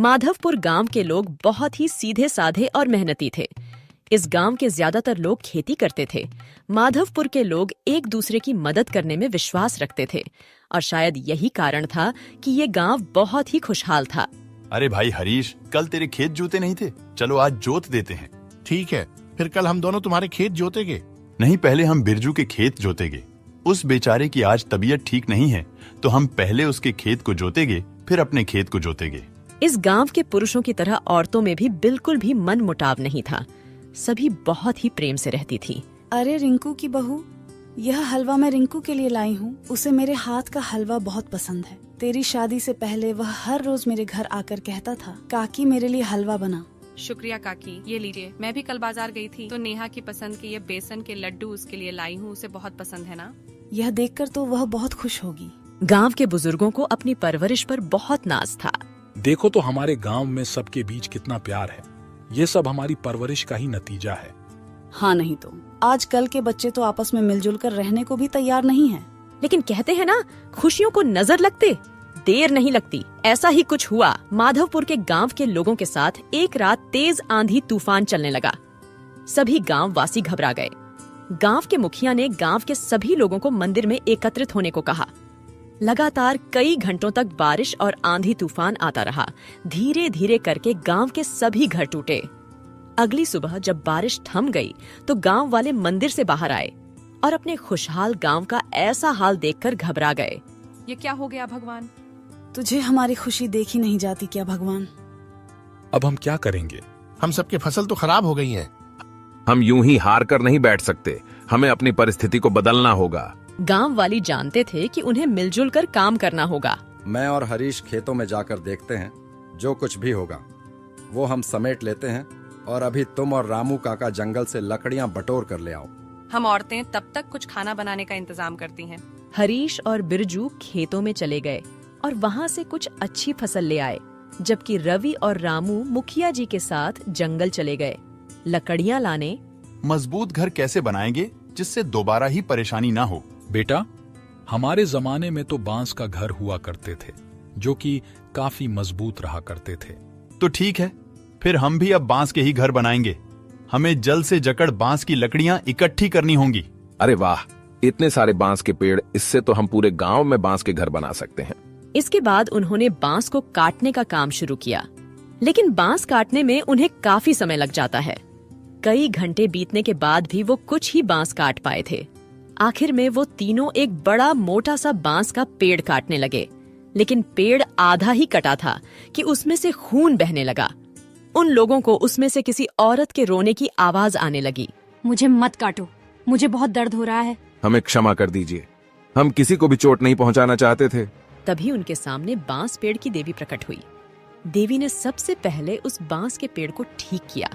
माधवपुर गांव के लोग बहुत ही सीधे साधे और मेहनती थे। इस गांव के ज्यादातर लोग खेती करते थे। माधवपुर के लोग एक दूसरे की मदद करने में विश्वास रखते थे और शायद यही कारण था कि ये गांव बहुत ही खुशहाल था। अरे भाई हरीश, कल तेरे खेत जोते नहीं थे? चलो आज जोत देते हैं। ठीक है, फिर कल हम दोनों तुम्हारे खेत जोतेंगे। नहीं, पहले हम बिरजू के खेत जोतेंगे। उस बेचारे की आज तबीयत ठीक नहीं है, तो हम पहले उसके खेत को जोतेंगे, फिर अपने खेत को जोतेंगे। इस गांव के पुरुषों की तरह औरतों में भी बिल्कुल भी मन मुटाव नहीं था। सभी बहुत ही प्रेम से रहती थी। अरे रिंकू की बहू, यह हलवा मैं रिंकू के लिए लाई हूँ। उसे मेरे हाथ का हलवा बहुत पसंद है। तेरी शादी से पहले वह हर रोज मेरे घर आकर कहता था, काकी मेरे लिए हलवा बना। शुक्रिया काकी, ये लीजिए। मैं भी कल बाजार गई थी तो नेहा की पसंद के ये बेसन के लड्डू उसके लिए लाई हूँ। उसे बहुत पसंद है ना। यह देखकर तो वह बहुत खुश होगी। गांव के बुजुर्गों को अपनी परवरिश पर बहुत नाज था। देखो तो हमारे गांव में सबके बीच कितना प्यार है। ये सब हमारी परवरिश का ही नतीजा है। हाँ नहीं तो आजकल के बच्चे तो आपस में मिलजुल कर रहने को भी तैयार नहीं है। लेकिन कहते हैं ना, खुशियों को नजर लगते देर नहीं लगती। ऐसा ही कुछ हुआ। माधवपुर के गांव के लोगों के साथ एक रात तेज आंधी तूफान चलने लगा। सभी गांव वासी घबरा गए। गांव के मुखिया ने गांव के सभी लोगों को मंदिर में एकत्रित होने को कहा। लगातार कई घंटों तक बारिश और आंधी तूफान आता रहा। धीरे धीरे करके गांव के सभी घर टूटे। अगली सुबह जब बारिश थम गई तो गांव वाले मंदिर से बाहर आए और अपने खुशहाल गांव का ऐसा हाल देखकर घबरा गए। ये क्या हो गया भगवान? तुझे हमारी खुशी देखी नहीं जाती क्या भगवान? अब हम क्या करेंगे? हम सबकी फसल तो खराब हो गई है। हम यूं ही हार कर नहीं बैठ सकते। हमें अपनी परिस्थिति को बदलना होगा। गांव वाली जानते थे कि उन्हें मिलजुल कर काम करना होगा। मैं और हरीश खेतों में जाकर देखते हैं। जो कुछ भी होगा वो हम समेट लेते हैं। और अभी तुम और रामू काका जंगल से लकड़ियां बटोर कर ले आओ। हम औरतें तब तक कुछ खाना बनाने का इंतजाम करती हैं। हरीश और बिरजू खेतों में चले गए और वहाँ से कुछ अच्छी फसल ले आए, जबकि रवि और रामू मुखिया जी के साथ जंगल चले गए लकड़ियाँ लाने। मजबूत घर कैसे बनाएंगे जिससे दोबारा ही परेशानी ना हो? बेटा, हमारे जमाने में तो बांस का घर हुआ करते थे, जो कि काफी मजबूत रहा करते थे। तो ठीक है, फिर हम भी अब बांस के ही घर बनाएंगे। हमें जल्द से जकड़ बांस की लकड़ियां इकट्ठी करनी होंगी। अरे वाह, इतने सारे बांस के पेड़! इससे तो हम पूरे गांव में बांस के घर बना सकते हैं। इसके बाद उन्होंने बांस को काटने का काम शुरू किया, लेकिन बांस काटने में उन्हें काफी समय लग जाता है। कई घंटे बीतने के बाद भी वो कुछ ही बांस काट पाए थे। आखिर में वो तीनों एक बड़ा मोटा सा बांस का पेड़ काटने लगे, लेकिन पेड़ आधा ही कटा था कि उसमें से खून बहने लगा। उन लोगों को उसमें से किसी औरत के रोने की आवाज आने लगी। मुझे मत काटो, मुझे बहुत दर्द हो रहा है। हमें क्षमा कर दीजिए, हम किसी को भी चोट नहीं पहुंचाना चाहते थे। तभी उनके सामने बांस पेड़ की देवी प्रकट हुई। देवी ने सबसे पहले उस बांस के पेड़ को ठीक किया।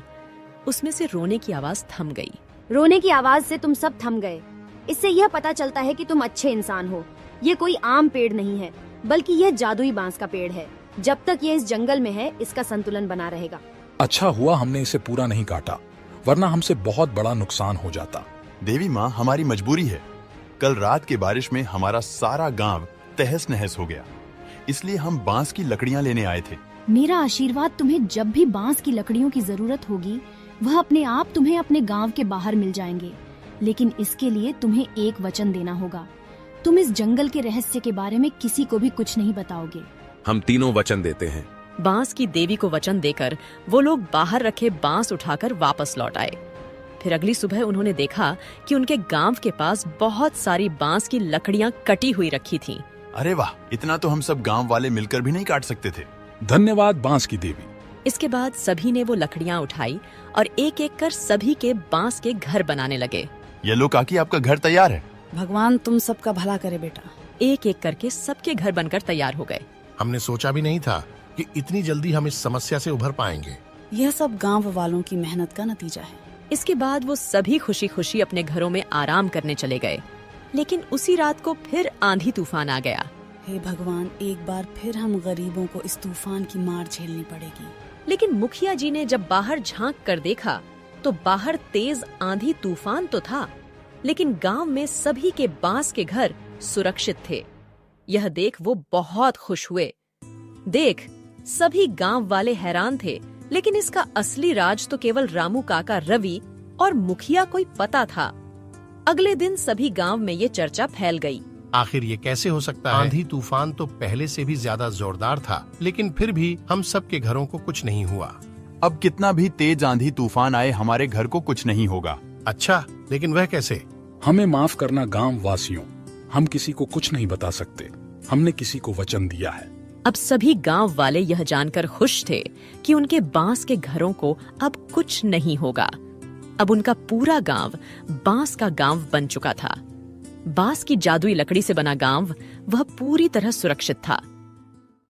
उसमें से रोने की आवाज थम गई। रोने की आवाज से तुम सब थम गए। इससे यह पता चलता है कि तुम अच्छे इंसान हो। ये कोई आम पेड़ नहीं है, बल्कि यह जादुई बांस का पेड़ है। जब तक ये इस जंगल में है, इसका संतुलन बना रहेगा। अच्छा हुआ हमने इसे पूरा नहीं काटा, वरना हमसे बहुत बड़ा नुकसान हो जाता। देवी माँ, हमारी मजबूरी है। कल रात की बारिश में हमारा सारा गांव तहस नहस हो गया, इसलिए हम बांस की लकड़ियाँ लेने आए थे। मेरा आशीर्वाद तुम्हें जब भी बांस की लकड़ियों की जरूरत होगी, वह अपने आप तुम्हें अपने गांव के बाहर मिल जाएंगे। लेकिन इसके लिए तुम्हें एक वचन देना होगा। तुम इस जंगल के रहस्य के बारे में किसी को भी कुछ नहीं बताओगे। हम तीनों वचन देते हैं। बांस की देवी को वचन देकर वो लोग बाहर रखे बांस उठाकर वापस लौट आए। फिर अगली सुबह उन्होंने देखा कि उनके गांव के पास बहुत सारी बांस की लकड़ियां कटी हुई रखी थीं। अरे वाह, इतना तो हम सब गांव वाले मिलकर भी नहीं काट सकते थे। धन्यवाद बांस की देवी। इसके बाद सभी ने वो लकड़ियां उठाई और एक एक कर सभी के बांस के घर बनाने लगे। ये लो काकी, आपका घर तैयार है। भगवान तुम सबका भला करे बेटा। एक एक करके सबके घर बनकर तैयार हो गए। हमने सोचा भी नहीं था कि इतनी जल्दी हम इस समस्या से उभर पाएंगे। यह सब गांव वालों की मेहनत का नतीजा है। इसके बाद वो सभी खुशी खुशी अपने घरों में आराम करने चले गए। लेकिन उसी रात को फिर आंधी तूफान आ गया। हे भगवान, एक बार फिर हम गरीबों को इस तूफान की मार झेलनी पड़ेगी। लेकिन मुखिया जी ने जब बाहर झांक कर देखा तो बाहर तेज आंधी तूफान तो था, लेकिन गांव में सभी के बांस के घर सुरक्षित थे। यह देख वो बहुत खुश हुए। देख, सभी गांव वाले हैरान थे, लेकिन इसका असली राज तो केवल रामू काका, रवि और मुखिया को ही पता था। अगले दिन सभी गांव में ये चर्चा फैल गई। आखिर ये कैसे हो सकता है? आंधी तूफान तो पहले से भी ज्यादा जोरदार था, लेकिन फिर भी हम सब के घरों को कुछ नहीं हुआ। अब कितना भी तेज आंधी तूफान आए, हमारे घर को कुछ नहीं होगा। अच्छा, लेकिन वह कैसे? हमें माफ करना गांव वासियों, हम किसी को कुछ नहीं बता सकते। हमने किसी को वचन दिया है। अब सभी गांव वाले यह जानकर खुश थे कि उनके बांस के घरों को अब कुछ नहीं होगा। अब उनका पूरा गांव बांस का गांव बन चुका था। बांस की जादुई लकड़ी से बना गांव वह पूरी तरह सुरक्षित था।